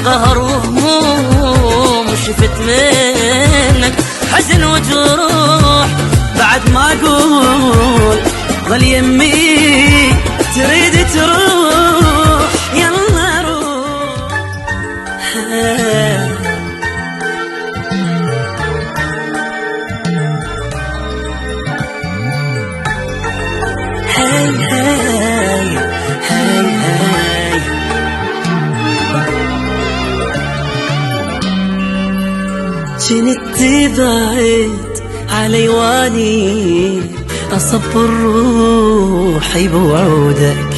قهر وهموم شفت منك حزن وجروح بعد ما اقول ظل يمي تريد تروح يلا روح. هاي هاي هاي هاي جنت بعيد علي واني أصبر روحي بوعودك،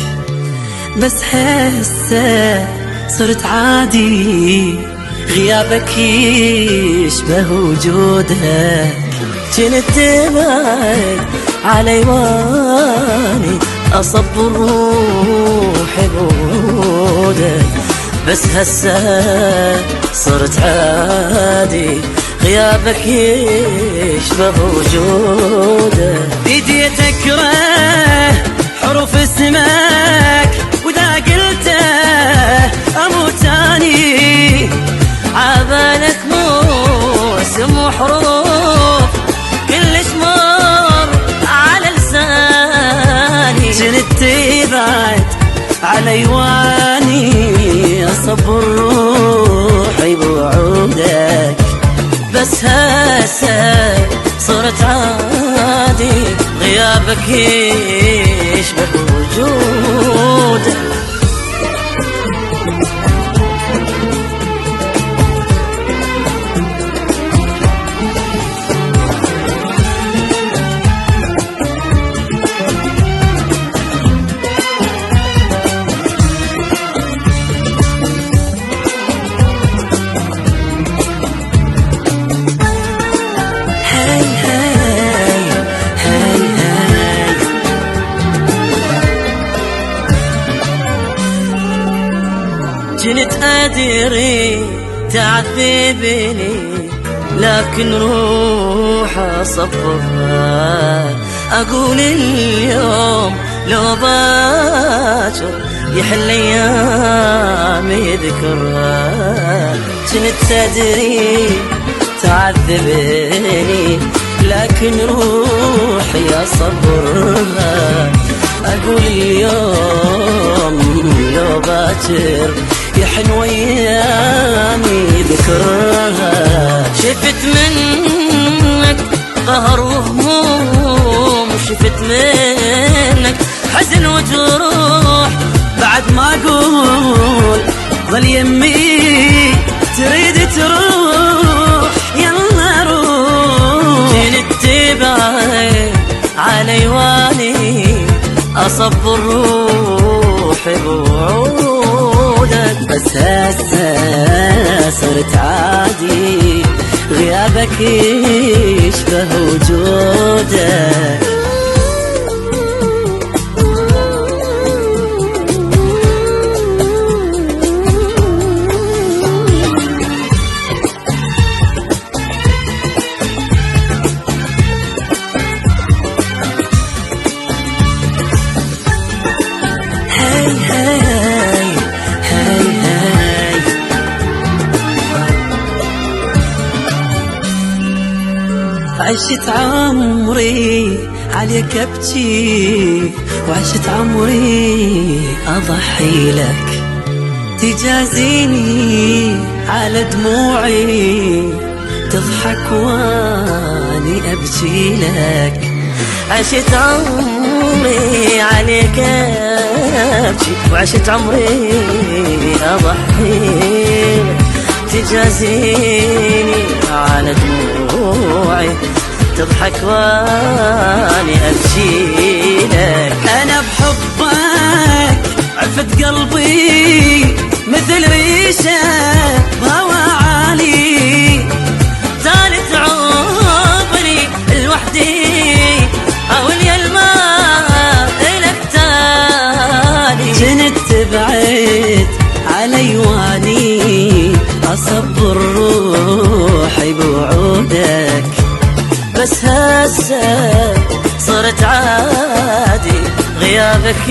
بس هسه صرت عادي غيابك يشبه وجودك. جنت بعيد علي واني أصبر روحي بوعودك، بس هسه صرت عادي غيابك يشبه وجودك. بديت اكره حروف اسمك واذا قلته اموت اني، عبالك مو اسم وحروف كلش مر على لساني. جنت تبعد علي واني اصبر روحي بوعودك، بس هسه صرت عادي غيابك يشبه وجودك. كنت أدري تعذبني لكن روح أصفرها، أقول اليوم لو باكر يحل أيامي ذكرها. كنت أدري تعذبني لكن روحي أصبرها، أقول اليوم لو باكر يحن ويامي ذكرها. شفت منك قهر وهموم شفت منك حزن وجروح بعد ما اقول ظل يمي تريد تروح يلا روح. جنت تبعد علي واني اصبر روحي بوعودك، بس هسه صرت عادي غيابك يشبه وجودك. عشت عمري عليك ابكي وعشت عمري اضحي لك، تجازيني على دموعي تضحك واني ابكي لك. عشت عمري عليك ابكي وعشت عمري اضحي لك، تجازيني على دموعي تضحك واني ابكي لك. انا بحبك عفت قلبي مثل ريشه بهوى عالي، ثالث عمري لوحدي اول يا الماء الك تالي. كنت تبعد علي واني اصبر روحي بوعودك، بس هسه صرت عادي غيابك